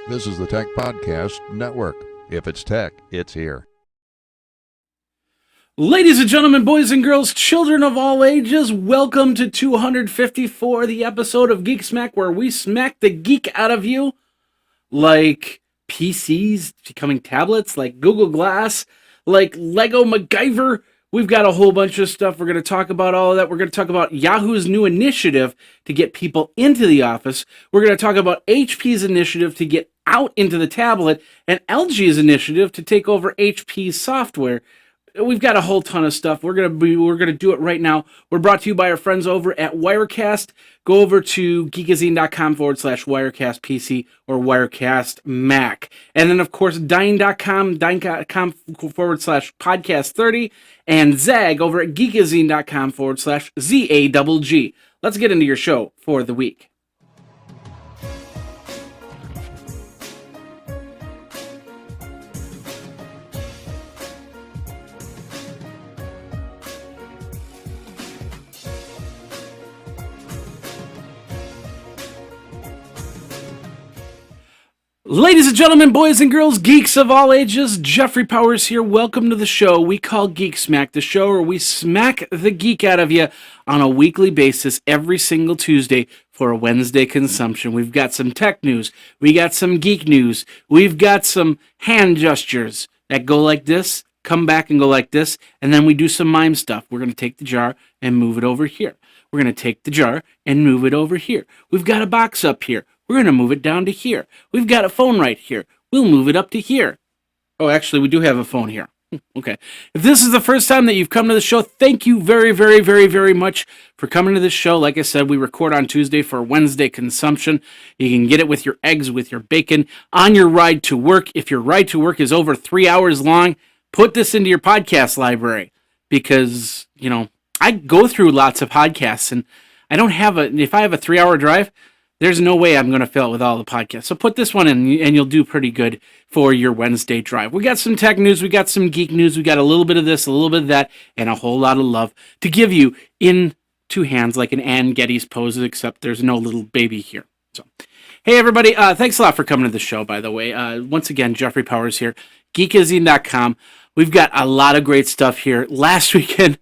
This is the Tech Podcast Network. If it's tech, it's here. Ladies and gentlemen, boys and girls, children of all ages, welcome to 254, the episode of Geek Smack, where we smack the geek out of you, like PCs becoming tablets, like Google Glass, like Lego MacGyver. We've got a whole bunch of stuff. We're going to talk about all of that. We're going to talk about Yahoo's new initiative to get people into the office. We're going to talk about HP's initiative to get out into the tablet, and LG's initiative to take over HP's software. We've got a whole ton of stuff. We're gonna do it right now. We're brought to you by our friends over at Wirecast. Go over to geekazine.com/Wirecast PC or Wirecast Mac. And then, of course, Dine.com/podcast30, and Zag over at geekazine.com/ZAGG. Let's get into your show for the week. Ladies and gentlemen, boys and girls, geeks of all ages, Jeffrey Powers here. Welcome to the show we call Geek Smack, the show where we smack the geek out of you on a weekly basis every single Tuesday for a Wednesday consumption. We've got some tech news, we got some geek news, we've got some hand gestures that go like this, come back and go like this, and then we do some mime stuff. We're going to take the jar and move it over here. We're going to take the jar and move it over here. We've got a box up here. We're going to move it down to here. We've got a phone right here. We'll move it up to here. Oh, actually, we do have a phone here. Okay. If this is the first time that you've come to the show, thank you very, very, very, very much for coming to this show. Like I said, we record on Tuesday for Wednesday consumption. You can get it with your eggs, with your bacon, on your ride to work. If your ride to work is over 3 hours long, put this into your podcast library because, you know, I go through lots of podcasts and I don't have if I have a 3-hour drive, there's no way I'm going to fill it with all the podcasts. So put this one in, and you'll do pretty good for your Wednesday drive. We got some tech news. We got some geek news. We got a little bit of this, a little bit of that, and a whole lot of love to give you in two hands like an Ann Geddes pose, except there's no little baby here. So, hey, everybody. Thanks a lot for coming to the show, by the way. Once again, Jeffrey Powers here, Geekazine.com. We've got a lot of great stuff here. Last weekend,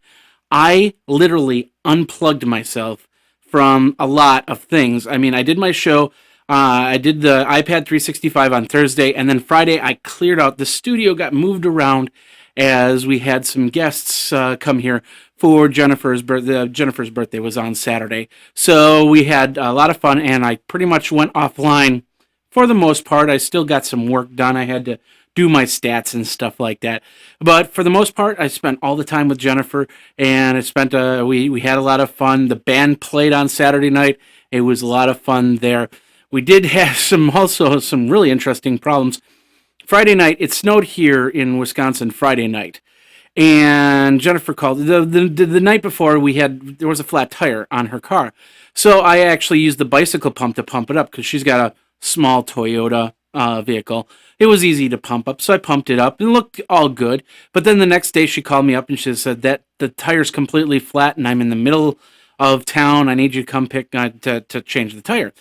I literally unplugged myself from a lot of things. I mean, I did my show, I did the iPad 365 on Thursday, and then Friday I cleared out. The studio got moved around as we had some guests come here for Jennifer's birthday. Jennifer's birthday was on Saturday. So we had a lot of fun, and I pretty much went offline for the most part. I still got some work done. I had to do my stats and stuff like that. But for the most part, I spent all the time with Jennifer, and I spent we had a lot of fun. The band played on Saturday night. It was a lot of fun there. We did have some really interesting problems. Friday night, it snowed here in Wisconsin Friday night. And Jennifer called. The night before, there was a flat tire on her car. So I actually used the bicycle pump to pump it up because she's got a small Toyota vehicle. It was easy to pump up, so I pumped it up and it looked all good. But then the next day she called me up and she said that the tire's completely flat and I'm in the middle of town. I need you to come pick to change the tire.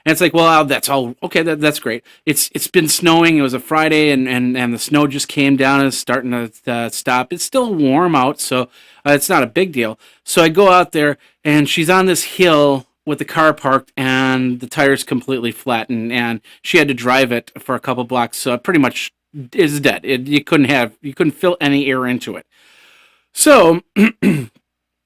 And it's like, well, that's all okay. That's great. It's been snowing. It was a Friday, and the snow just came down and it's starting to stop. It's still warm out, so it's not a big deal. So I go out there, and she's on this hill with the car parked, and the tire's completely flat, and she had to drive it for a couple blocks. So it pretty much is dead. You couldn't fill any air into it. So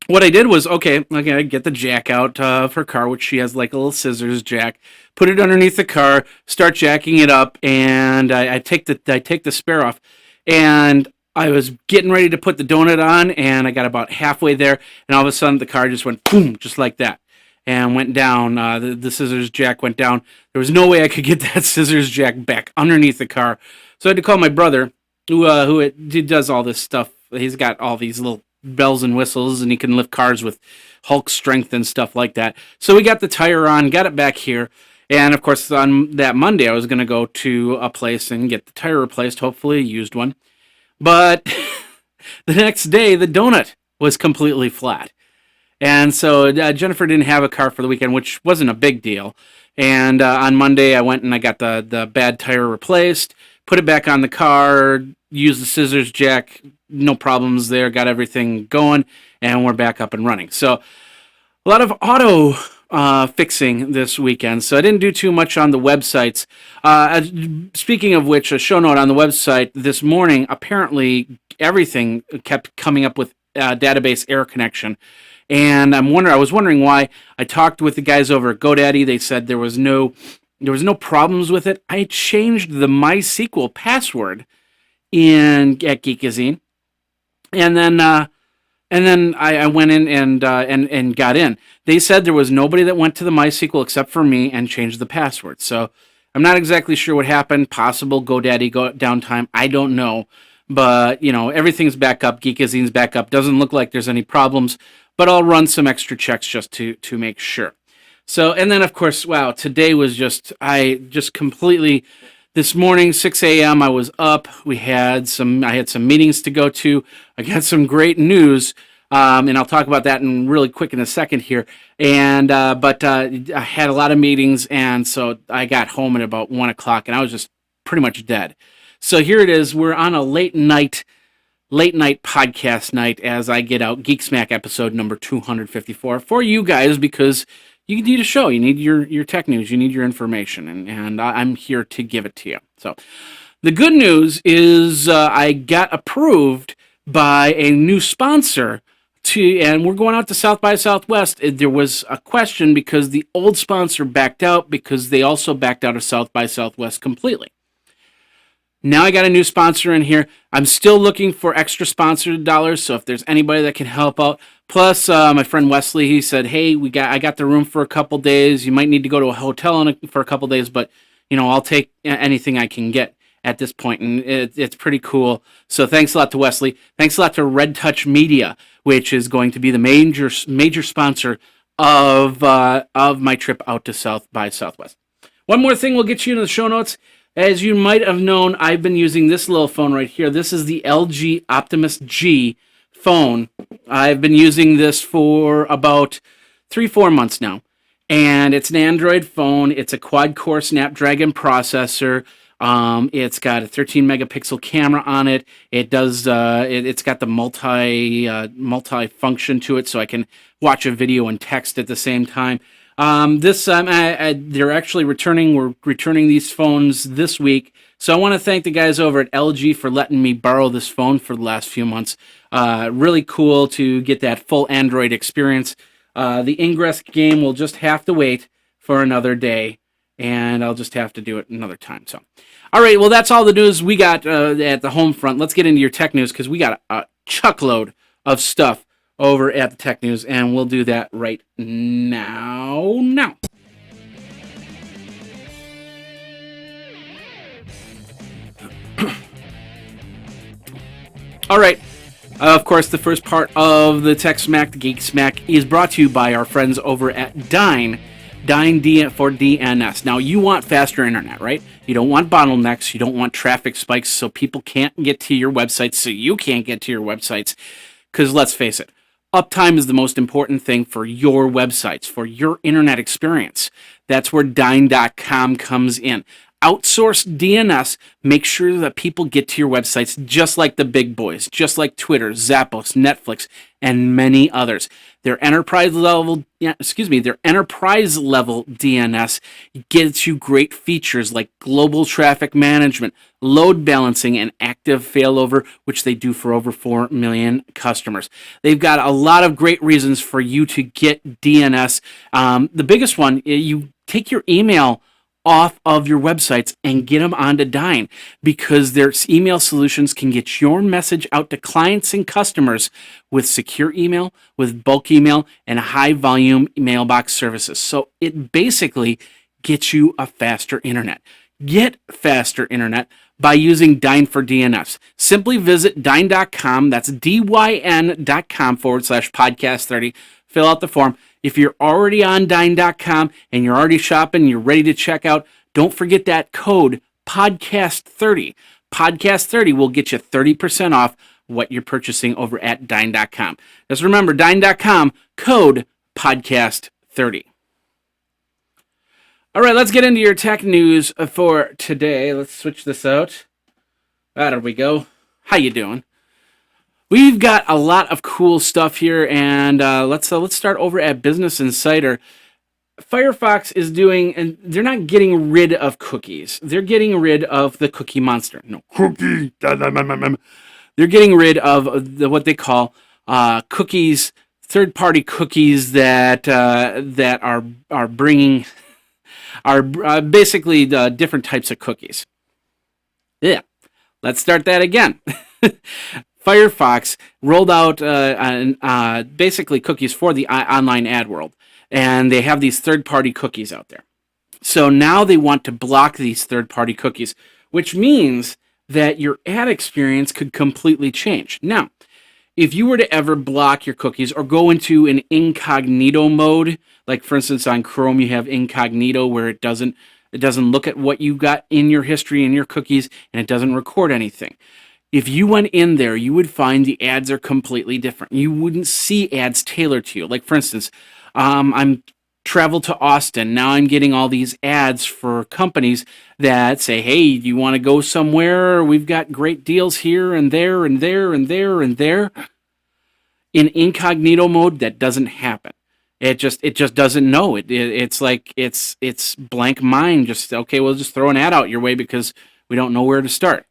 what I did was, okay, I get the jack out of her car, which she has like a little scissors jack, put it underneath the car, start jacking it up, and I take the spare off, and I was getting ready to put the donut on, and I got about halfway there, and all of a sudden the car just went boom, just like that, and went down. The scissors jack went down. There was no way I could get that scissors jack back underneath the car, so I had to call my brother, who does all this stuff. He's got all these little bells and whistles, and he can lift cars with Hulk strength and stuff like that. So we got the tire on, got it back here, and of course on that Monday I was going to go to a place and get the tire replaced, hopefully a used one. But the next day the donut was completely flat. And so Jennifer didn't have a car for the weekend, which wasn't a big deal. And on Monday, I went and I got the bad tire replaced, put it back on the car, used the scissors jack, no problems there, got everything going, and we're back up and running. So a lot of auto fixing this weekend, so I didn't do too much on the websites. Speaking of which, a show note on the website this morning, apparently everything kept coming up with database error connection. And I was wondering why. I talked with the guys over at GoDaddy. They said there was no problems with it. I changed the MySQL password at Geekazine, and then I went in and got in. They said there was nobody that went to the MySQL except for me and changed the password. So I'm not exactly sure what happened. Possible GoDaddy downtime. I don't know. But, everything's back up. Geekazine's back up. Doesn't look like there's any problems. But I'll run some extra checks just to make sure. So, and then, of course, wow, today was I completely... This morning, 6 a.m., I was up. I had some meetings to go to. I got some great news, and I'll talk about that really quick in a second here. And but I had a lot of meetings, and so I got home at about 1 o'clock, and I was just pretty much dead. So here it is. We're on a late night podcast night as I get out Geek Smack episode number 254 for you guys, because you need a show. You need your tech news. You need your information, and I'm here to give it to you. So the good news is I got approved by a new sponsor, and we're going out to South by Southwest. There was a question because the old sponsor backed out, because they also backed out of South by Southwest completely. Now I got a new sponsor in here. I'm still looking for extra sponsored dollars, so if there's anybody that can help out. Plus, my friend Wesley, he said, hey, I got the room for a couple days. You might need to go to a hotel for a couple days, but, I'll take anything I can get at this point, and it's pretty cool. So thanks a lot to Wesley. Thanks a lot to Red Touch Media, which is going to be the major sponsor of my trip out to South by Southwest. One more thing we'll get you into the show notes. As you might have known, I've been using this little phone right here. This is the LG Optimus G phone. I've been using this for about 3-4 months now. And it's an Android phone. It's a quad-core Snapdragon processor. It's got a 13 megapixel camera on it. It does. It's got the multi-function to it, so I can watch a video and text at the same time. They're actually returning. We're returning these phones this week. So I want to thank the guys over at LG for letting me borrow this phone for the last few months. Really cool to get that full Android experience. The Ingress game will just have to wait for another day, and I'll just have to do it another time. So, all right, well, that's all the news we got at the home front. Let's get into your tech news, because we got a chuckload of stuff over at the Tech News, and we'll do that right now. All right. Of course, the first part of the Tech Smack, the Geek Smack, is brought to you by our friends over at Dyn for DNS. Now, you want faster internet, right? You don't want bottlenecks. You don't want traffic spikes so people can't get to your websites, so you can't get to your websites. Because let's face it, uptime is the most important thing for your websites, for your internet experience. That's where Dyn.com comes in. Outsource DNS, make sure that people get to your websites just like the big boys, just like Twitter, Zappos, Netflix, and many others. Their enterprise level DNS gets you great features like global traffic management, load balancing, and active failover, which they do for over 4 million customers. They've got a lot of great reasons for you to get DNS. The biggest one, you take your email off of your websites and get them onto Dyn, because their email solutions can get your message out to clients and customers with secure email, with bulk email, and high volume mailbox services. So it basically gets you a faster internet. Get faster internet by using Dyn for DNS. Simply visit Dyn.com, that's dyn.com/podcast30. Fill out the form. If you're already on Dyn.com and you're already shopping, you're ready to check out, don't forget that code, podcast30. Podcast30 will get you 30% off what you're purchasing over at Dine.com. Just remember, Dine.com, code podcast30. All right, let's get into your tech news for today. Let's switch this out. There we go. How you doing? We've got a lot of cool stuff here, and let's start over at Business Insider. Firefox is doing, and they're not getting rid of cookies. They're getting rid of the cookie monster. No, cookie. They're getting rid of what they call cookies, third-party cookies that are bringing are basically different types of cookies. Yeah, let's start that again. Firefox rolled out basically cookies for the online ad world, and they have these third-party cookies out there. So now they want to block these third-party cookies, which means that your ad experience could completely change. Now, if you were to ever block your cookies or go into an incognito mode, like for instance on Chrome you have incognito where it doesn't look at what you got in your history and your cookies, and it doesn't record anything. If you went in there, you would find the ads are completely different. You wouldn't see ads tailored to you. Like for instance, I'm traveled to Austin. Now I'm getting all these ads for companies that say, hey, do you want to go somewhere? We've got great deals here and there and there and there and there. In incognito mode, that doesn't happen. It just doesn't know. It's like it's blank mind. Just okay, we'll just throw an ad out your way because we don't know where to start.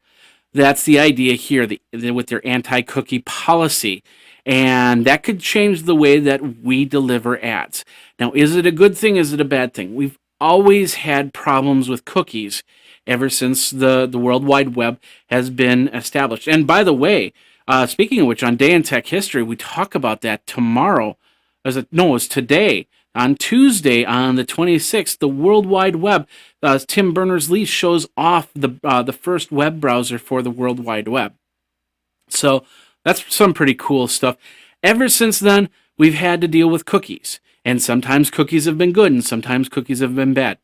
That's the idea here with their anti-cookie policy. And that could change the way that we deliver ads. Now, is it a good thing? Is it a bad thing? We've always had problems with cookies ever since the World Wide Web has been established. And by the way, speaking of which, on Day in Tech History, we talk about that tomorrow. It's today. On Tuesday, on the 26th, the World Wide Web, Tim Berners-Lee shows off the first web browser for the World Wide Web. So that's some pretty cool stuff. Ever since then, we've had to deal with cookies. And sometimes cookies have been good, and sometimes cookies have been bad.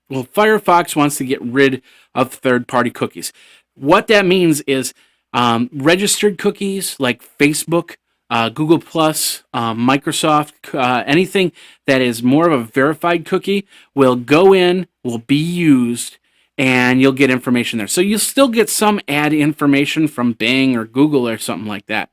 Well, Firefox wants to get rid of third-party cookies. What that means is registered cookies like Facebook, Google+, Microsoft, anything that is more of a verified cookie will go in, will be used, and you'll get information there. So you'll still get some ad information from Bing or Google or something like that.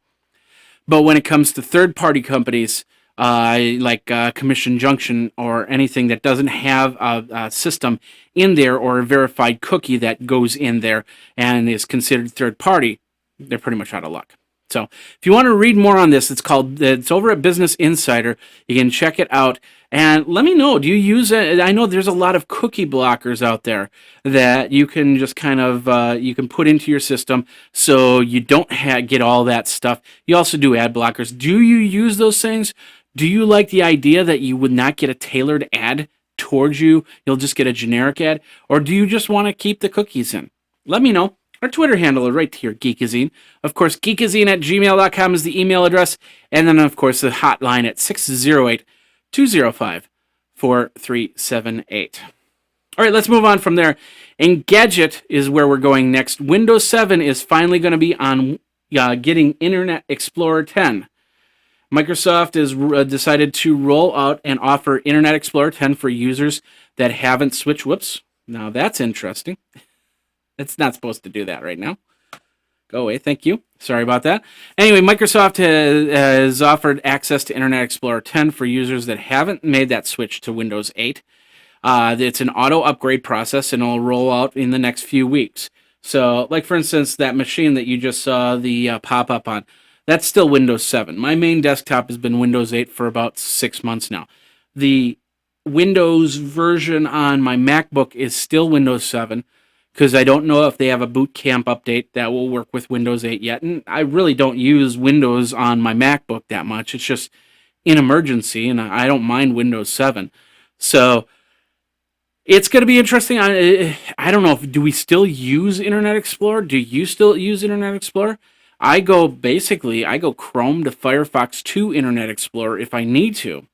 But when it comes to third-party companies like Commission Junction or anything that doesn't have a system in there or a verified cookie that goes in there and is considered third-party, they're pretty much out of luck. So if you want to read more on this, it's over at Business Insider. You can check it out. And let me know, do you use it? I know there's a lot of cookie blockers out there that you can just kind of, you can put into your system so you don't get all that stuff. You also do ad blockers. Do you use those things? Do you like the idea that you would not get a tailored ad towards you? You'll just get a generic ad? Or do you just want to keep the cookies in? Let me know. Our Twitter handle is right here, Geekazine. Of course, geekazine@gmail.com is the email address. And then, of course, the hotline at 608-205-4378. All right, let's move on from there. Engadget is where we're going next. Windows 7 is finally going to be on getting Internet Explorer 10. Microsoft has decided to roll out and offer Internet Explorer 10 for users that haven't switched. Whoops. Now that's interesting. It's not supposed to do that right now. Go away. Thank you. Sorry about that. Anyway, Microsoft has offered access to Internet Explorer 10 for users that haven't made that switch to Windows 8. It's an auto upgrade process, and it'll roll out in the next few weeks. So, like for instance, that machine that you just saw the pop-up on, that's still Windows 7. My main desktop has been Windows 8 for about 6 months now. The Windows version on my MacBook is still Windows 7, because I don't know if they have a boot camp update that will work with Windows 8 yet. And I really don't use Windows on my MacBook that much. It's just in emergency, and I don't mind Windows 7. So it's going to be interesting. I don't know, do we still use Internet Explorer? Do you still use Internet Explorer? I go Chrome to Firefox to Internet Explorer if I need to.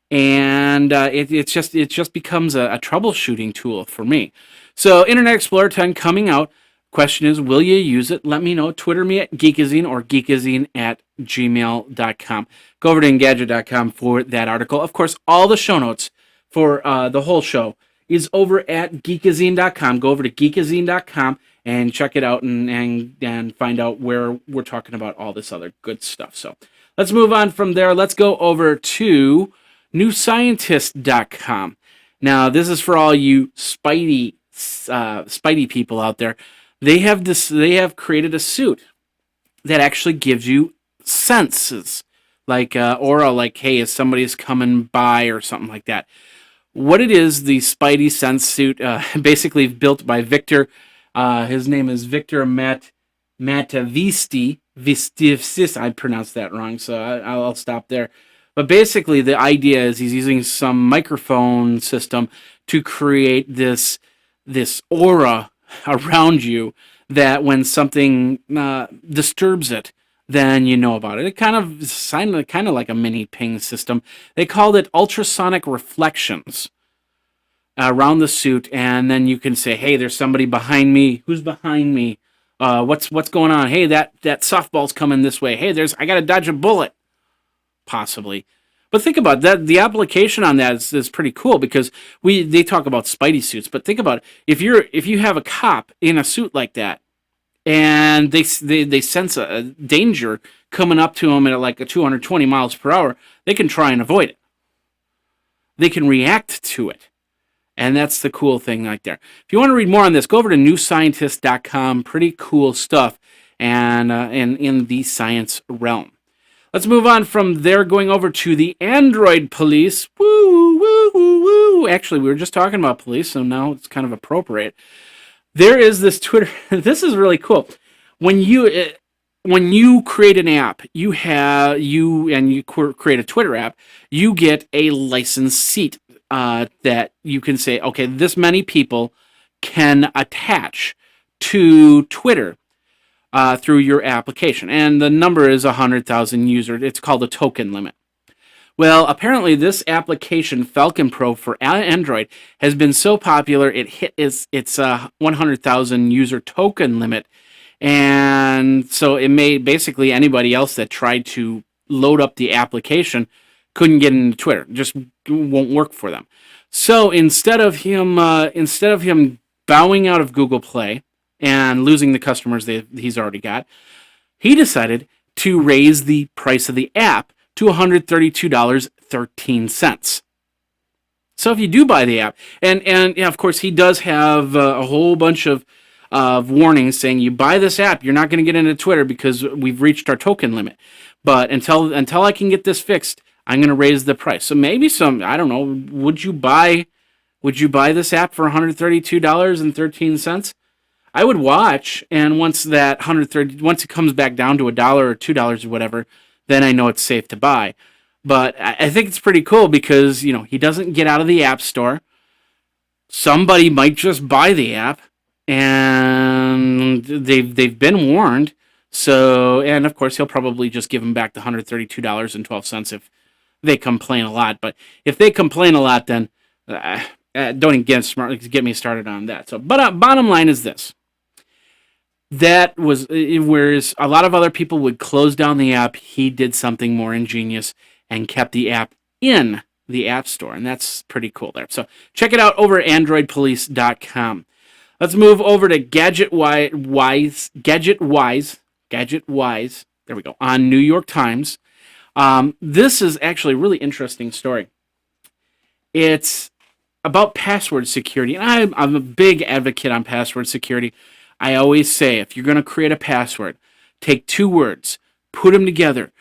And it just becomes a troubleshooting tool for me. So Internet Explorer 10 coming out. Question is, will you use it? Let me know. Twitter me at Geekazine or geekazine@gmail.com. Go over to Engadget.com for that article. Of course, all the show notes for the whole show is over at Geekazine.com. Go over to Geekazine.com and check it out and find out where we're talking about all this other good stuff. So let's move on from there. Let's go over to NewScientist.com. Now, this is for all you Spidey people out there. They have created a suit that actually gives you senses, like aura, like, hey, if somebody's coming by or something like that. What it is, the Spidey sense suit, basically built by Victor. His name is Victor Matavisti. I pronounced that wrong, so I'll stop there. But basically, the idea is he's using some microphone system to create this aura around you that when something disturbs it, then you know about it. It kind of like a mini ping system. They called it ultrasonic reflections around the suit, and then you can say, hey, there's somebody behind me. Who's behind me? What's going on? Hey, that softball's coming this way. Hey, I gotta dodge a bullet. Possibly. But think about that. The application on that is pretty cool because they talk about Spidey suits, but think about it. If you have a cop in a suit like that, and they sense a danger coming up to them at like 220 miles per hour, they can try and avoid it. They can react to it. And that's the cool thing right there. If you want to read more on this, go over to newscientist.com. Pretty cool stuff and in the science realm. Let's move on from there, going over to the Android police. Woo, woo, woo, woo. Actually, we were just talking about police, so now it's kind of appropriate. There is this Twitter. This is really cool. When you create an app, you create a Twitter app, you get a licensed seat that you can say, okay, this many people can attach to Twitter through your application. And the number is 100,000 users. It's called a token limit. Well, apparently this application, Falcon Pro for Android, has been so popular it hit its 100,000 user token limit. And so it made basically anybody else that tried to load up the application couldn't get into Twitter. Just won't work for them. So instead of him bowing out of Google Play and losing the customers he's already got, he decided to raise the price of the app to $132.13. So if you do buy the app, and yeah, of course he does have a whole bunch of warnings saying you buy this app, you're not going to get into Twitter because we've reached our token limit. But until I can get this fixed, I'm going to raise the price. So maybe I don't know, would you buy this app for $132.13? I would watch, and once it comes back down to $1 or $2 or whatever, then I know it's safe to buy. But I think it's pretty cool because, he doesn't get out of the App Store. Somebody might just buy the app, and they've been warned. So, and of course, he'll probably just give them back the $132.12 if they complain a lot. But if they complain a lot, then don't even get me started on that. So, but bottom line is this. That was, whereas a lot of other people would close down the app, he did something more ingenious and kept the app in the App Store, and that's pretty cool there. So check it out over at AndroidPolice.com. Let's move over to GadgetWise. There we go, on New York Times. This is actually a really interesting story. It's about password security, and I'm a big advocate on password security. I always say, if you're going to create a password, take two words, put them together,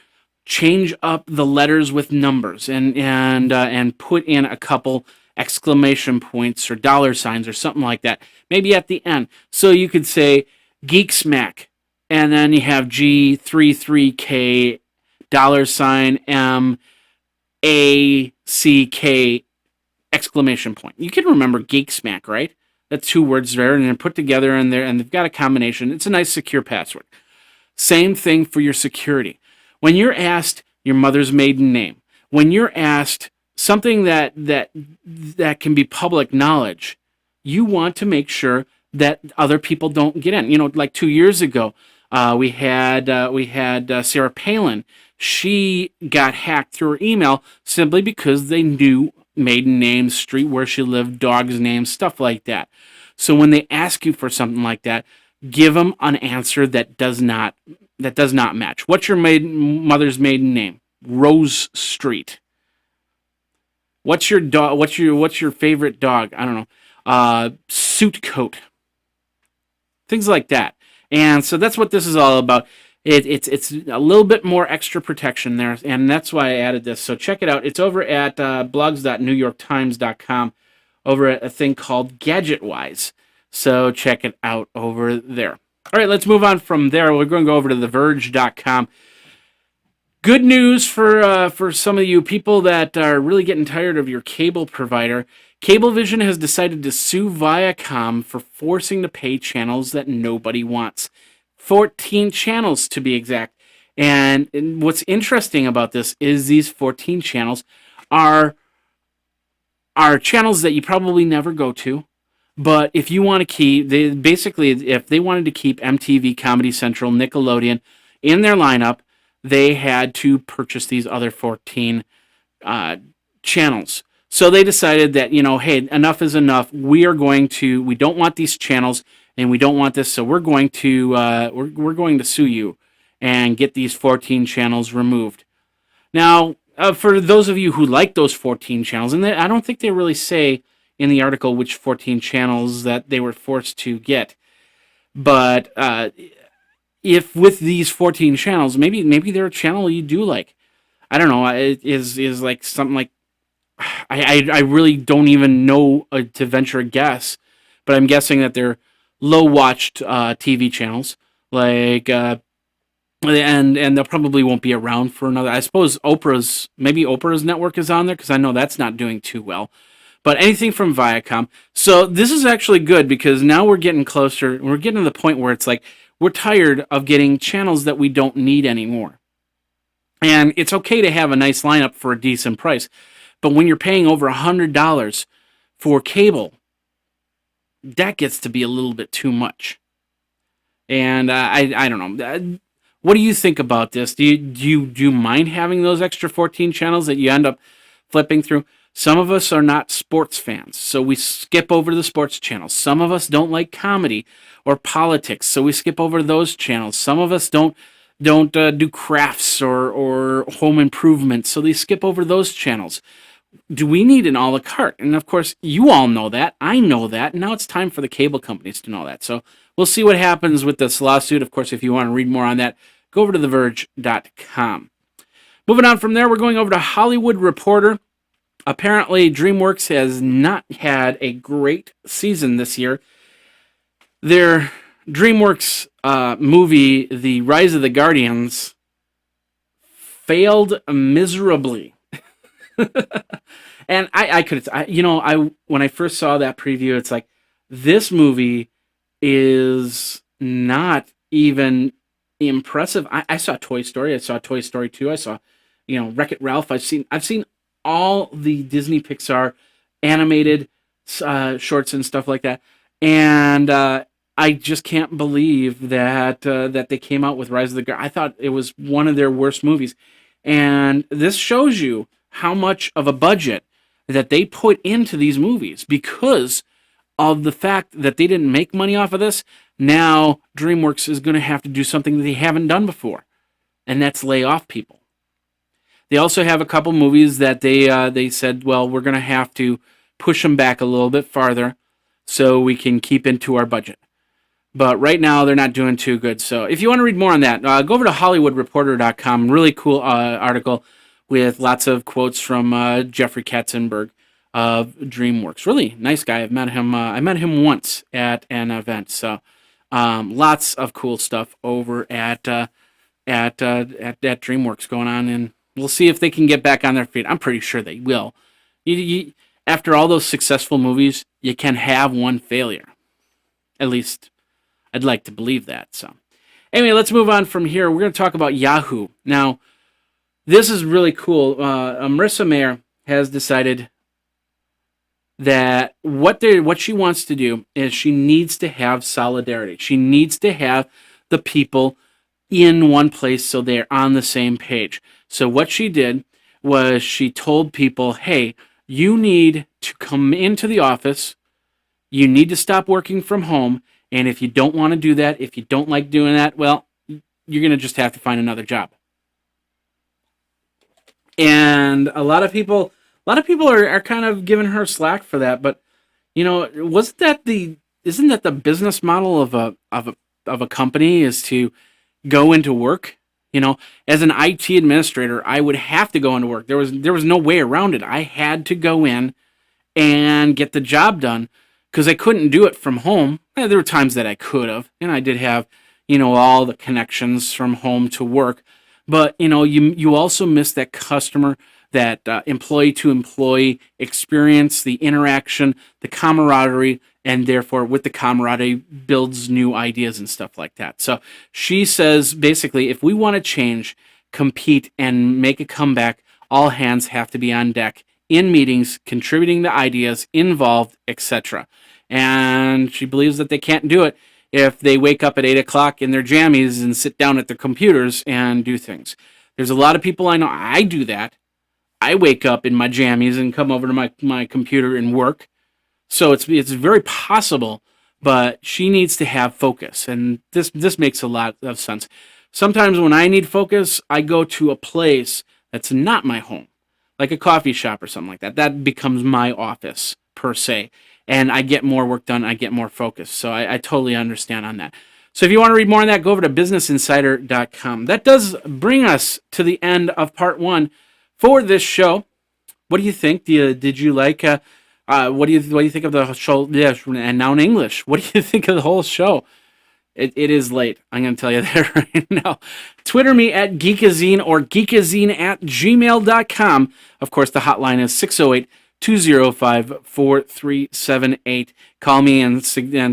change up the letters with numbers, and put in a couple exclamation points or dollar signs or something like that, maybe at the end. So you could say Geek Smack, and then you have G33K $MACK exclamation point. You can remember Geek Smack, right? That's two words there, and they're put together in there, and they've got a combination. It's a nice secure password. Same thing for your security. When you're asked your mother's maiden name, when you're asked something that can be public knowledge, you want to make sure that other people don't get in. Like 2 years ago, we had Sarah Palin. She got hacked through her email simply because they knew maiden names, street where she lived, dog's names, stuff like that. So when they ask you for something like that, give them an answer that does not match. What's your mother's maiden name? Rose Street. What's your dog? What's your favorite dog? I don't know. Suit coat. Things like that. And so that's what this is all about. It's a little bit more extra protection there, and that's why I added this. So check it out. It's over at blogs.newyorktimes.com, over at a thing called GadgetWise. So check it out over there. All right, let's move on from there. We're going to go over to theverge.com. Good news for some of you people that are really getting tired of your cable provider. Cablevision has decided to sue Viacom for forcing to pay channels that nobody wants. 14 channels to be exact. And what's interesting about this is these 14 channels are channels that you probably never go to. But if you want to keep, if they wanted to keep MTV, Comedy Central, Nickelodeon in their lineup, they had to purchase these other 14 channels. So they decided that, hey, enough is enough. We don't want these channels, and we don't want this, so we're going to sue you and get these 14 channels removed. Now, for those of you who like those 14 channels, and I don't think they really say in the article which 14 channels that they were forced to get, but if with these 14 channels, maybe they're a channel you do like. I don't know. It is like something like, I really don't even know to venture a guess, but I'm guessing that they're low-watched TV channels, like, and they probably won't be around for another. I suppose Oprah's network is on there, because I know that's not doing too well. But anything from Viacom. So this is actually good, because now we're getting closer. We're getting to the point where it's like we're tired of getting channels that we don't need anymore. And it's okay to have a nice lineup for a decent price. But when you're paying over $100 for cable, that gets to be a little bit too much. And I don't know. What do you think about this? Do you mind having those extra 14 channels that you end up flipping through? Some of us are not sports fans, so we skip over the sports channels. Some of us don't like comedy or politics, so we skip over those channels. Some of us don't do crafts or home improvement, so they skip over those channels. Do we need an a la carte? And of course, you all know that. I know that. Now it's time for the cable companies to know that. So we'll see what happens with this lawsuit. Of course, if you want to read more on that, go over to theverge.com. Moving on from there, we're going over to Hollywood Reporter. Apparently, DreamWorks has not had a great season this year. Their DreamWorks movie, The Rise of the Guardians, failed miserably. And when I first saw that preview, it's like, this movie is not even impressive. I saw Toy Story. I saw Toy Story 2. I saw, Wreck-It Ralph. I've seen all the Disney Pixar animated shorts and stuff like that. And I just can't believe that they came out with Rise of the Guardians. I thought it was one of their worst movies. And this shows you how much of a budget that they put into these movies because of the fact that they didn't make money off of this. Now DreamWorks is going to have to do something that they haven't done before, and that's lay off people. They also have a couple movies that they said, well, we're going to have to push them back a little bit farther so we can keep into our budget. But right now, they're not doing too good. So if you want to read more on that, go over to HollywoodReporter.com. Really cool article with lots of quotes from Jeffrey Katzenberg of DreamWorks. Really nice guy. I've met him. I met him once at an event. So lots of cool stuff over at DreamWorks going on, and we'll see if they can get back on their feet. I'm pretty sure they will. After all those successful movies, you can have one failure. At least, I'd like to believe that. So, anyway, let's move on from here. We're going to talk about Yahoo. Now, this is really cool. Marissa Mayer has decided that what she wants to do is she needs to have solidarity. She needs to have the people in one place so they're on the same page. So what she did was she told people, "Hey, you need to come into the office. You need to stop working from home, and if you don't want to do that, if you don't like doing that, well, you're going to just have to find another job." And a lot of people are kind of giving her slack for that, but wasn't that the isn't that the business model of a company is to go into work? As an IT administrator, I would have to go into work. There was no way around it. I had to go in and get the job done because I couldn't do it from home. There were times that I could have, and I did have, all the connections from home to work. But you also miss that customer, that employee to employee experience, the interaction, the camaraderie, and therefore with the camaraderie builds new ideas and stuff like that. So she says basically, if we want to change, compete, and make a comeback, all hands have to be on deck in meetings, contributing to ideas, involved, etc. And she believes that they can't do it if they wake up at 8 o'clock in their jammies and sit down at their computers and do things. There's a lot of people I know, I do that. I wake up in my jammies and come over to my computer and work. So it's very possible, but she needs to have focus, and this makes a lot of sense. Sometimes when I need focus, I go to a place that's not my home, like a coffee shop or something like that. That becomes my office per se, and I get more work done. I get more focus. So I totally understand on that. So if you want to read more on that, go over to businessinsider.com. That does bring us to the end of part one for this show. What do you think? Did you like? What do you think of the show? Yeah, and now in English. What do you think of the whole show? It is late. I'm going to tell you that right now. Twitter me at Geekazine or Geekazine at gmail.com. Of course, the hotline is 608-205-4378. Call me and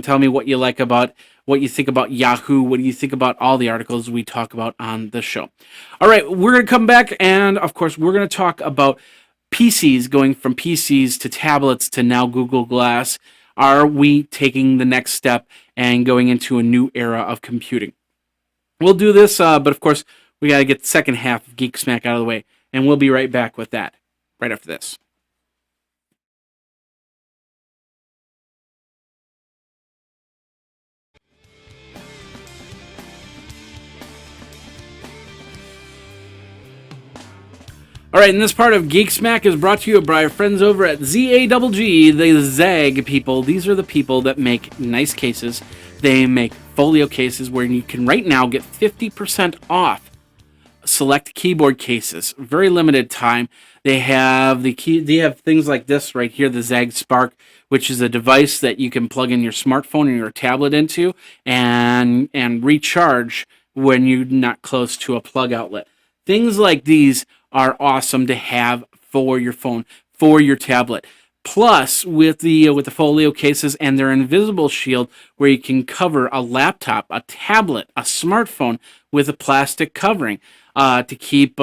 tell me what you like about, what you think about Yahoo. What do you think about all the articles we talk about on the show? All right, we're going to come back, and of course, we're going to talk about PCs, going from PCs to tablets to now Google Glass. Are we taking the next step and going into a new era of computing? We'll do this, but of course, we got to get the second half of Geek Smack out of the way, and we'll be right back with that right after this. All right, and this part of Geek Smack is brought to you by our friends over at ZAGG, the ZAG people. These are the people that make nice cases. They make folio cases where you can right now get 50% off select keyboard cases. Very limited time. They have They have things like this right here, the ZAG Spark, which is a device that you can plug in your smartphone or your tablet into and recharge when you're not close to a plug outlet. Things like these are awesome to have for your phone, for your tablet. Plus, with the folio cases and their invisible shield, where you can cover a laptop, a tablet, a smartphone with a plastic covering to keep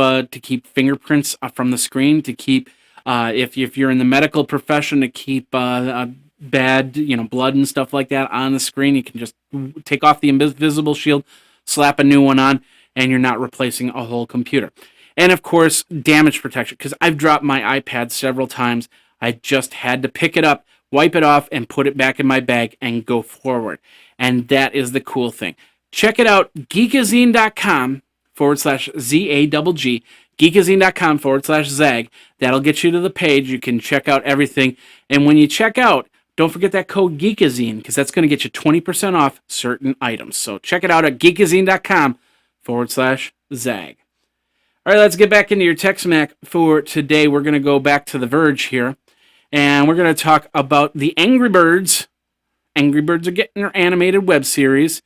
fingerprints from the screen, to keep if you're in the medical profession, to keep bad blood and stuff like that on the screen. You can just take off the invisible shield, slap a new one on, and you're not replacing a whole computer. And of course, damage protection, because I've dropped my iPad several times. I just had to pick it up, wipe it off, and put it back in my bag and go forward. And that is the cool thing. Check it out, geekazine.com/ZAGG, geekazine.com/ZAG. That'll get you to the page. You can check out everything. And when you check out, don't forget that code Geekazine, because that's going to get you 20% off certain items. So check it out at geekazine.com/ZAG. All right, let's get back into your Tech Smack for today. We're going to go back to The Verge here, and we're going to talk about the Angry Birds. Angry Birds are getting their animated web series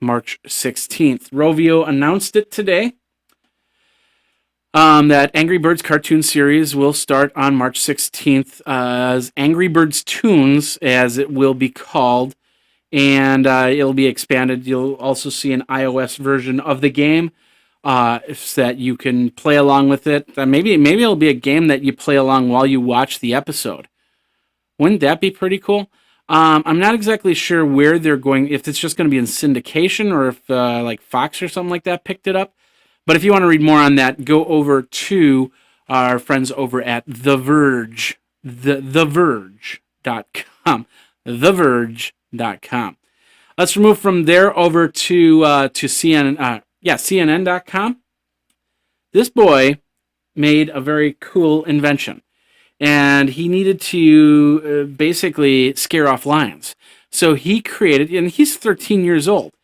March 16th. Rovio announced it today. That Angry Birds cartoon series will start on March 16th as Angry Birds Toons, as it will be called, and it'll be expanded. You'll also see an iOS version of the game. So that you can play along with it. Maybe it'll be a game that you play along while you watch the episode. Wouldn't that be pretty cool? I'm not exactly sure where they're going, if it's just going to be in syndication or if like Fox or something like that picked it up. But if you want to read more on that, go over to our friends over at The Verge, theverge.com, theverge.com. Let's move from there over to CNN, CNN.com. This boy made a very cool invention, and he needed to basically scare off lions. So he created, and he's 13 years old,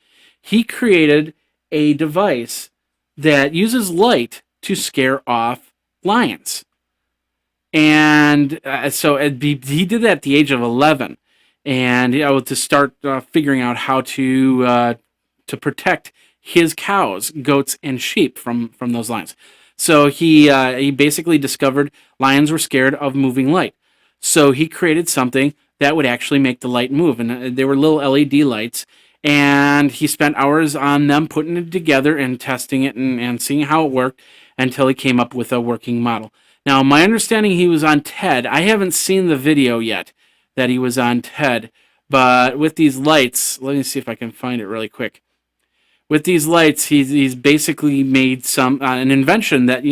he created a device that uses light to scare off lions. And he did that at the age of 11, and to start figuring out how to protect his cows, goats, and sheep from those lions. So he basically discovered lions were scared of moving light. So he created something that would actually make the light move, and they were little LED lights. And he spent hours on them, putting it together and testing it and seeing how it worked until he came up with a working model. Now, my understanding, he was on TED. I haven't seen the video yet that he was on TED, but with these lights, let me see if I can find it really quick. With these lights, he's basically made an invention that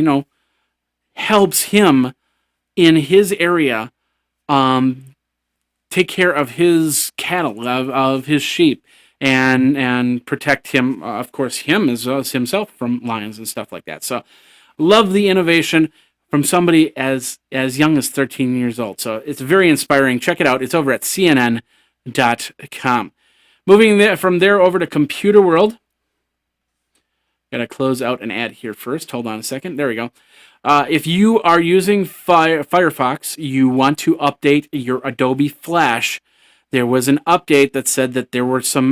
helps him in his area take care of his cattle, of his sheep, and protect him, of course, him as well as himself from lions and stuff like that. So, love the innovation from somebody as young as 13 years old. So it's very inspiring. Check it out. It's over at CNN.com. Moving from there over to Computer World. Got to close out an ad here first. Hold on a second. There we go. If you are using Firefox, you want to update your Adobe Flash. There was an update that said that there were some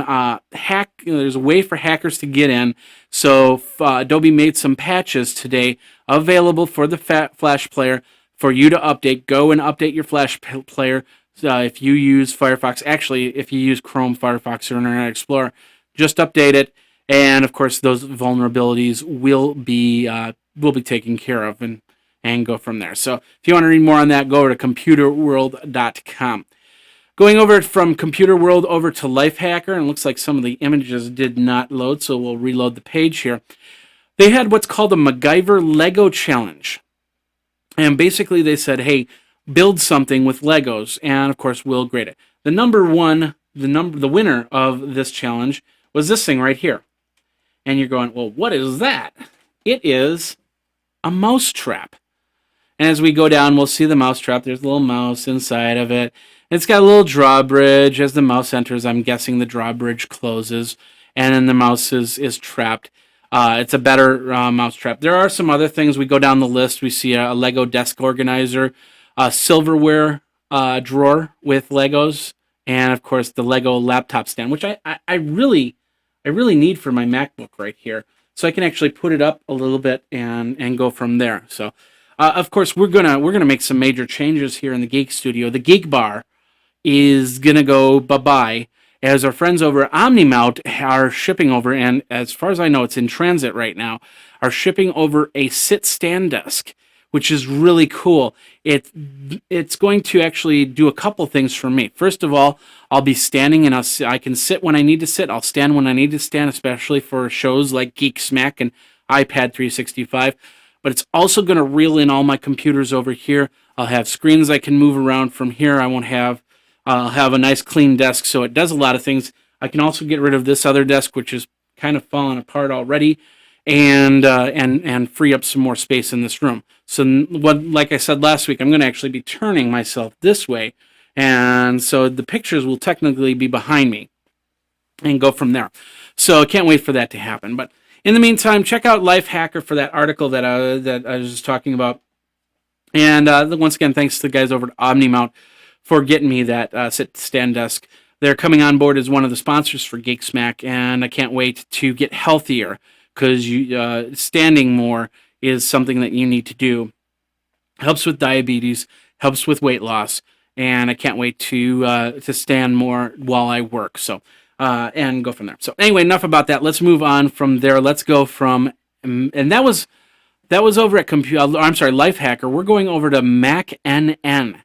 there's a way for hackers to get in. So Adobe made some patches today available for the Flash player for you to update. Go and update your Flash player if you use Firefox. Actually, if you use Chrome, Firefox, or Internet Explorer, just update it. And of course, those vulnerabilities will be taken care of and go from there. So if you want to read more on that, go over to computerworld.com. Going over from Computer World over to Lifehacker, and it looks like some of the images did not load, so we'll reload the page here. They had what's called a MacGyver Lego Challenge. And basically they said, hey, build something with Legos, and of course we'll grade it. The winner of this challenge was this thing right here. And you're going, well, what is that? It is a mouse trap. And as we go down, we'll see the mouse trap. There's a little mouse inside of it. It's got a little drawbridge. As the mouse enters, I'm guessing the drawbridge closes, and then the mouse is trapped. It's a better mouse trap. There are some other things. We go down the list. We see a Lego desk organizer, a silverware drawer with Legos, and of course the Lego laptop stand, which I really need for my MacBook right here, so I can actually put it up a little bit and go from there. So, of course, we're gonna make some major changes here in the Geek Studio. The Geek Bar is gonna go bye-bye, as our friends over at OmniMount are shipping over, and as far as I know, it's in transit right now, are shipping over a sit-stand desk, which is really cool. It's going to actually do a couple things for me. First of all, I'll be standing, and I can sit when I need to sit. I'll stand when I need to stand, especially for shows like Geek Smack and iPad 365. But it's also going to reel in all my computers over here. I'll have screens I can move around from here. I'll have a nice clean desk, so it does a lot of things. I can also get rid of this other desk, which is kind of falling apart already, and free up some more space in this room. So like I said last week, I'm going to actually be turning myself this way, and so the pictures will technically be behind me and go from there. So I can't wait for that to happen. But in the meantime, check out Lifehacker for that article that I was just talking about. And once again, thanks to the guys over at OmniMount for getting me that sit-stand desk. They're coming on board as one of the sponsors for Geek Smack, and I can't wait to get healthier, because standing more is something that you need to do. Helps with diabetes, helps with weight loss, and I can't wait to stand more while I work. So and go from there. So anyway, enough about that. Let's move on from there. Let's go from, and that was over at Lifehacker. We're going over to MacNN.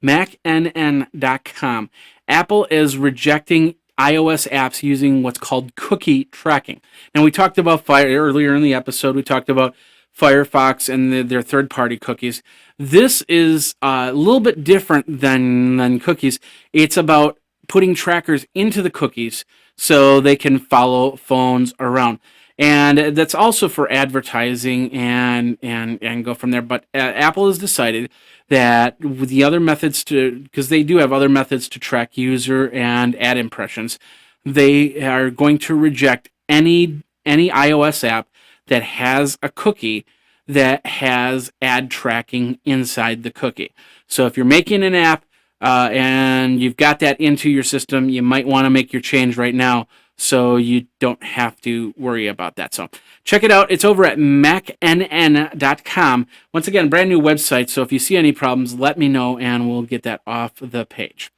MacNN.com. Apple is rejecting iOS apps using what's called cookie tracking. Now, we talked about earlier in the episode. We talked about Firefox and their third-party cookies. This is a little bit different than cookies. It's about putting trackers into the cookies so they can follow phones around. And that's also for advertising and go from there. But Apple has decided that with the other methods because they do have other methods to track user and ad impressions, they are going to reject any iOS app that has a cookie that has ad tracking inside the cookie. So if you're making an app and you've got that into your system, you might want to make your change right now so you don't have to worry about that. So check it out. It's over at MacNN.com. Once again, brand new website. So if you see any problems, let me know and we'll get that off the page.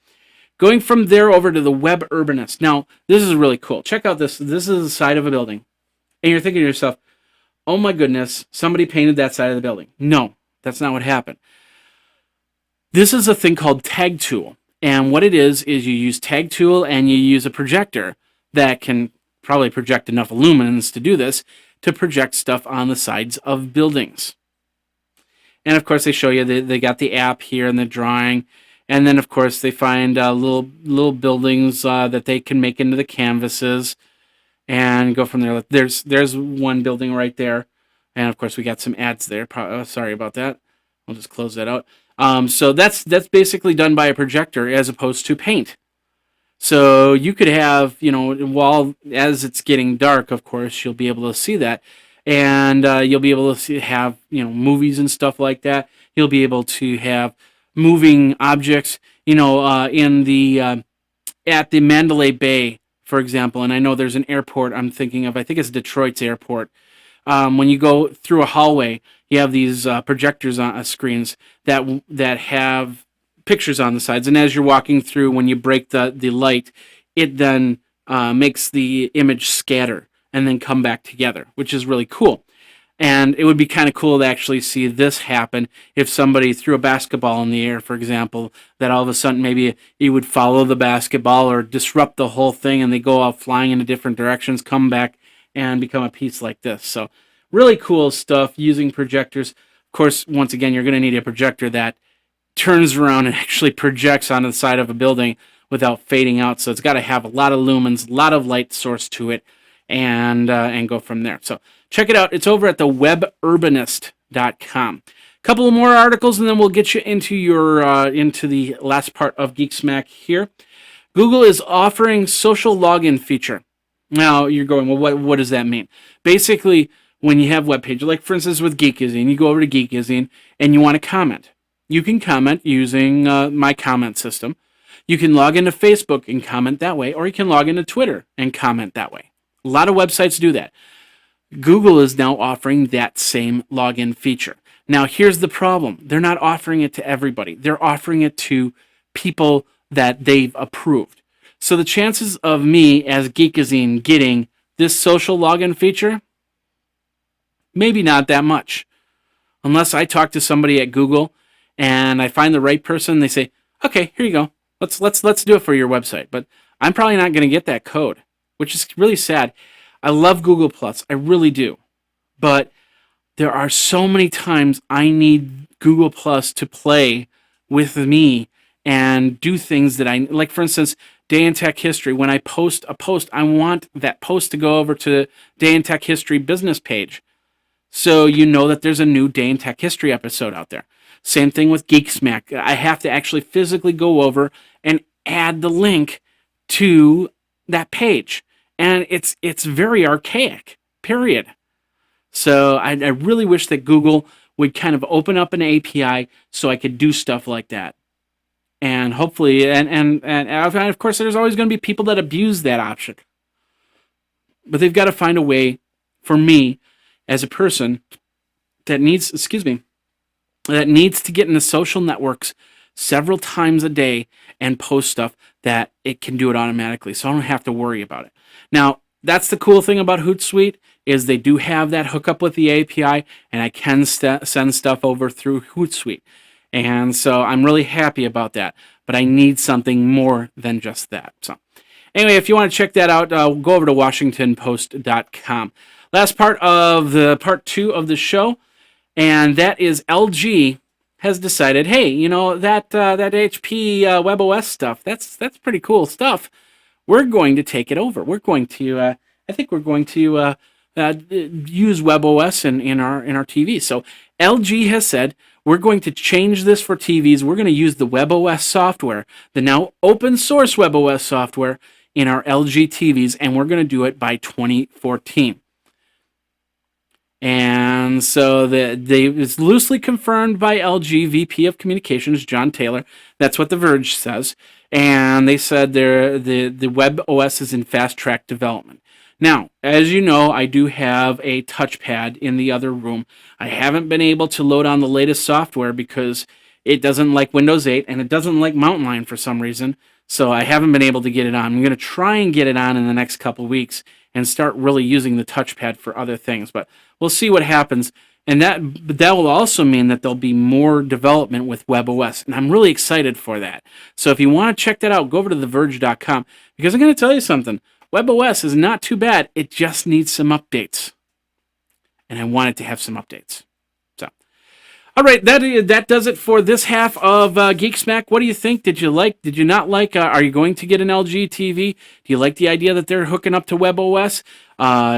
Going from there over to the Web Urbanist. Now, this is really cool. Check out this. This is the side of a building. And you're thinking to yourself, oh my goodness, somebody painted that side of the building. No, that's not what happened. This is a thing called Tag Tool. And what it is you use Tag Tool and you use a projector that can probably project enough lumens to do this, to project stuff on the sides of buildings. And of course, they show you they got the app here in the drawing. And then, of course, they find little buildings that they can make into the canvases and go from there. There's one building right there. And of course, we got some ads there. Sorry about that. I'll just close that out. So that's basically done by a projector as opposed to paint. So you could have, while as it's getting dark, of course, you'll be able to see that. And you'll be able to have, movies and stuff like that. You'll be able to have moving objects, in the at the Mandalay Bay, for example. And I know there's an airport I'm thinking of. I think it's Detroit's airport. When you go through a hallway, you have these projectors on screens that have pictures on the sides, and as you're walking through, when you break the light, it then makes the image scatter and then come back together, which is really cool. And it would be kind of cool to actually see this happen if somebody threw a basketball in the air, for example, that all of a sudden maybe you would follow the basketball or disrupt the whole thing and they go out flying into different directions, come back and become a piece like this. So really cool stuff using projectors. Of course, once again, you're going to need a projector that turns around and actually projects onto the side of a building without fading out. So it's got to have a lot of lumens, a lot of light source to it, and go from there. So check it out. It's over at the weburbanist.com. A couple of more articles, and then we'll get you into into the last part of Geek Smack here. Google is offering social login feature. Now you're going, well, what does that mean? Basically, when you have web pages, like for instance with Geekazine, you go over to Geekazine and you want to comment. You can comment using my comment system. You can log into Facebook and comment that way, or you can log into Twitter and comment that way. A lot of websites do that. Google is now offering that same login feature. Now, here's the problem. They're not offering it to everybody. They're offering it to people that they've approved. So the chances of me as Geekazine getting this social login feature, maybe not that much. Unless I talk to somebody at Google and I find the right person, they say, okay, here you go. Let's do it for your website. But I'm probably not going to get that code, which is really sad. I love Google Plus. I really do. But there are so many times I need Google Plus to play with me and do things that I like. For instance, Day in Tech History. When I post a post, I want that post to go over to Day in Tech History business page, so you know that there's a new Day in Tech History episode out there. Same thing with Geek Smack. I have to actually physically go over and add the link to that page. And it's very archaic, period. So I really wish that Google would kind of open up an API so I could do stuff like that. And hopefully, and of course, there's always going to be people that abuse that option. But they've got to find a way for me as a person that needs, that needs to get in the social networks several times a day and post stuff, that it can do it automatically, so I don't have to worry about it. Now, that's the cool thing about Hootsuite, is they do have that hookup with the API, and I can send stuff over through Hootsuite. And so I'm really happy about that. But I need something more than just that. So anyway, if you want to check that out, go over to WashingtonPost.com. Last part of the part 2 of the show, and that is LG has decided, hey, that HP WebOS stuff, that's pretty cool stuff. We're going to take it over. We're going to, I think we're going to use WebOS in our TV. So LG has said we're going to change this for TVs. We're going to use the WebOS software, the now open source WebOS software in our LG TVs, and we're going to do it by 2014. And so it's loosely confirmed by LG VP of Communications, John Taylor. That's what The Verge says. And they said the web OS is in fast track development. Now, as you know, I do have a touchpad in the other room. I haven't been able to load on the latest software because it doesn't like Windows 8 and it doesn't like Mountain Lion for some reason. So I haven't been able to get it on. I'm going to try and get it on in the next couple weeks and start really using the touchpad for other things. But we'll see what happens. And that will also mean that there'll be more development with WebOS. And I'm really excited for that. So if you want to check that out, go over to TheVerge.com, because I'm going to tell you something. WebOS is not too bad. It just needs some updates. And I want it to have some updates. So, all right, that does it for this half of Geek Smack. What do you think? Did you like? Did you not like? Are you going to get an LG TV? Do you like the idea that they're hooking up to WebOS?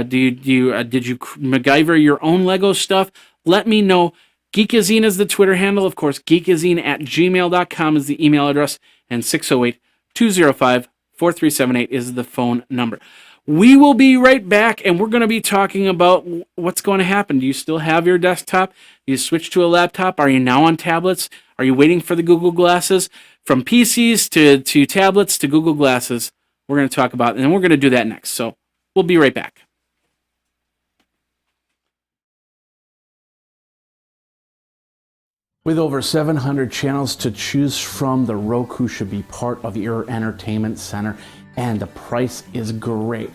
Did you MacGyver your own Lego stuff? Let me know. Geekazine is the Twitter handle. Of course, geekazine@gmail.com is the email address. And 608-205-4378 is the phone number. We will be right back, and we're going to be talking about what's going to happen. Do you still have your desktop? Do you switch to a laptop? Are you now on tablets? Are you waiting for the Google Glasses? From PCs to tablets to Google Glasses, we're going to talk about it, and we're going to do that next. So we'll be right back. With over 700 channels to choose from, the Roku should be part of your entertainment center, and the price is great.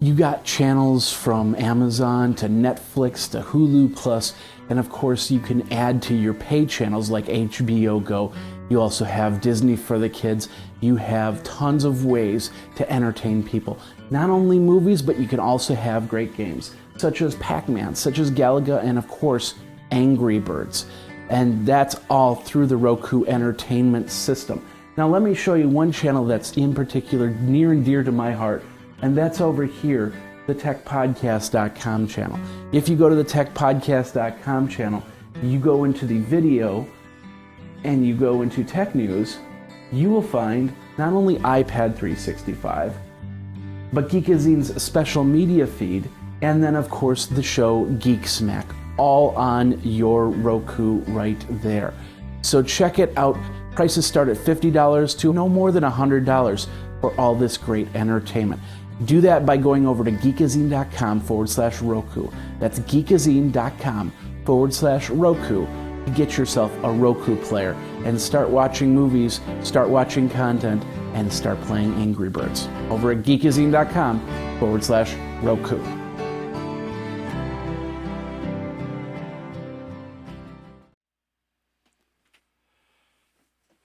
You got channels from Amazon to Netflix to Hulu Plus, and of course you can add to your pay channels like HBO Go. You also have Disney for the kids. You have tons of ways to entertain people. Not only movies, but you can also have great games, such as Pac-Man, such as Galaga, and of course, Angry Birds. And that's all through the Roku Entertainment System. Now let me show you one channel that's in particular near and dear to my heart, and that's over here, the techpodcast.com channel. If you go to the techpodcast.com channel, you go into the video and you go into tech news, you will find not only iPad 365, but Geekazine's special media feed, and then of course the show Geek Smack, all on your Roku right there. So check it out. Prices start at $50 to no more than $100 for all this great entertainment. Do that by going over to geekazine.com/Roku. That's geekazine.com/Roku to get yourself a Roku player and start watching movies, start watching content, and start playing Angry Birds. Over at geekazine.com/Roku.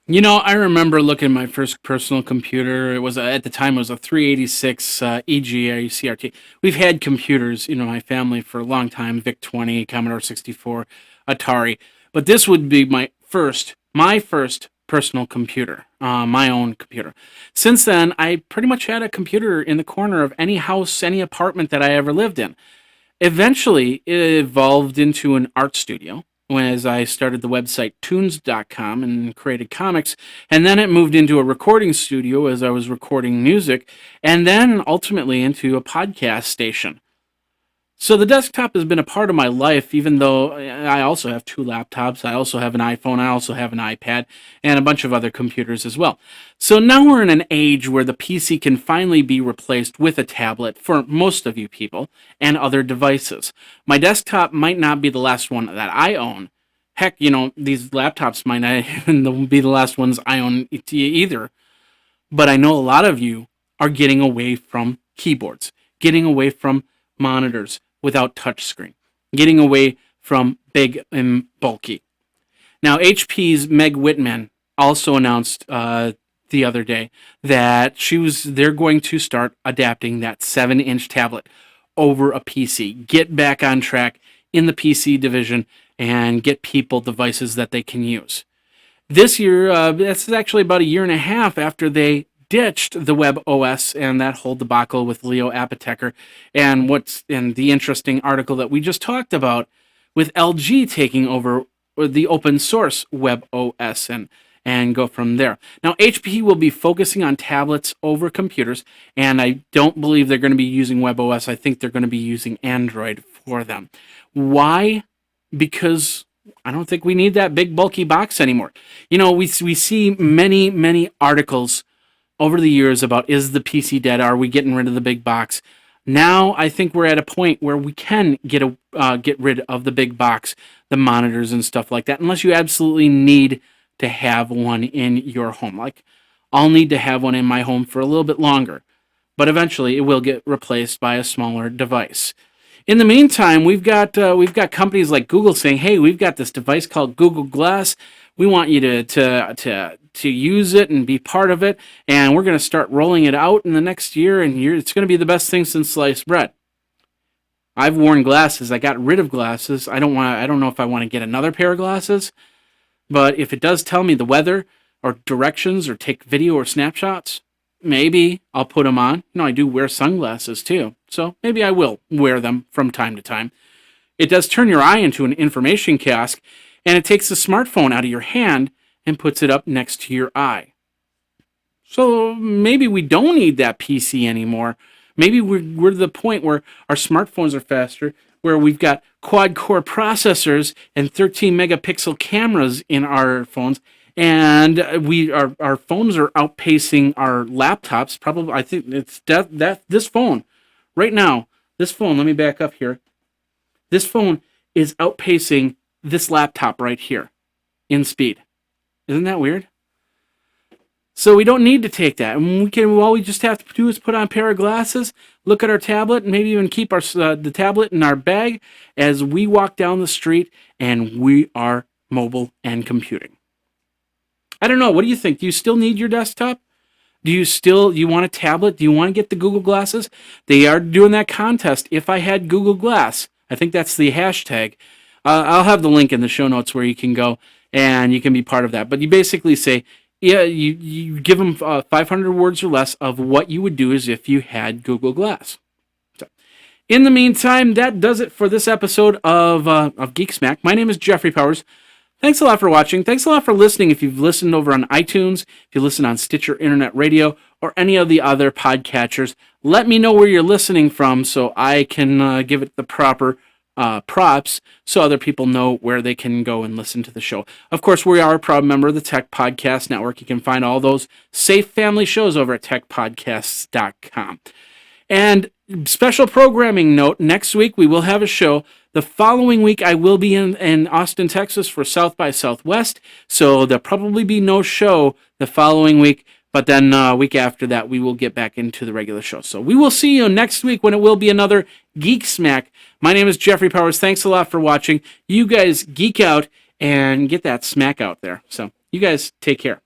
You know, I remember looking at my first personal computer. It was at the time it was a 386 EGA CRT. We've had computers, my family for a long time: VIC 20, Commodore 64, Atari. But this would be my first personal computer, my own computer. Since then, I pretty much had a computer in the corner of any house, any apartment that I ever lived in. Eventually, it evolved into an art studio as I started the website tunes.com and created comics, and then it moved into a recording studio as I was recording music, and then ultimately into a podcast station. So the desktop has been a part of my life, even though I also have 2 laptops. I also have an iPhone. I also have an iPad and a bunch of other computers as well. So now we're in an age where the PC can finally be replaced with a tablet for most of you people and other devices. My desktop might not be the last one that I own. Heck, these laptops might not even be the last ones I own either. But I know a lot of you are getting away from keyboards, getting away from monitors without touchscreen, getting away from big and bulky. Now, HP's Meg Whitman also announced the other day that they're going to start adapting that 7-inch tablet over a PC. Get back on track in the PC division and get people devices that they can use. This year, this is actually about a year and a half after they ditched the Web OS and that whole debacle with Leo Apotheker, and the interesting article that we just talked about with LG taking over the open source Web OS and go from there. Now, HP will be focusing on tablets over computers, and I don't believe they're going to be using Web OS. I think they're going to be using Android for them. Why? Because I don't think we need that big bulky box anymore. You know, we see many articles over the years about, is the PC dead? Are we getting rid of the big box? Now I think we're at a point where we can get rid of the big box, the monitors and stuff like that, unless you absolutely need to have one in your home. Like, I'll need to have one in my home for a little bit longer, but eventually it will get replaced by a smaller device. In the meantime, we've got companies like Google saying, "Hey, we've got this device called Google Glass. We want you to use it and be part of it, and we're going to start rolling it out in the next year. And it's going to be the best thing since sliced bread." I've worn glasses. I got rid of glasses. I don't know if I want to get another pair of glasses, but if it does tell me the weather or directions or take video or snapshots, maybe I'll put them on. You know, I do wear sunglasses too, so maybe I will wear them from time to time. It does turn your eye into an information kiosk, and it takes the smartphone out of your hand and puts it up next to your eye. So maybe we don't need that PC anymore. Maybe we're to the point where our smartphones are faster, where we've got quad-core processors and 13 megapixel cameras in our phones, and our phones are outpacing our laptops. Probably, I think it's this phone right now. This phone. Let me back up here. This phone is outpacing this laptop right here in speed. Isn't that weird? So we don't need to take that. And all we just have to do is put on a pair of glasses, look at our tablet, and maybe even keep the tablet in our bag as we walk down the street, and we are mobile and computing. I don't know. What do you think? Do you still need your desktop? Do you want a tablet? Do you want to get the Google Glasses? They are doing that contest. If I had Google Glass, I think that's the hashtag. I'll have the link in the show notes where you can go and you can be part of that. But you basically say, yeah, you give them 500 words or less of what you would do as if you had Google Glass. So, in the meantime, that does it for this episode of Geek Smack. My name is Jeffrey Powers. Thanks a lot for watching. Thanks a lot for listening. If you've listened over on iTunes, if you listen on Stitcher Internet Radio, or any of the other podcatchers, let me know where you're listening from so I can give it the proper props so other people know where they can go and listen to the show. Of course, we are a proud member of the Tech Podcast Network. You can find all those safe family shows over at techpodcasts.com. And special programming note, next week we will have a show. The following week I will be in Austin, Texas for South by Southwest, so there'll probably be no show the following week, but then week after that we will get back into the regular show. So we will see you next week when it will be another Geek Smack. My name is Jeffrey Powers. Thanks a lot for watching. You guys geek out and get that smack out there. So you guys take care.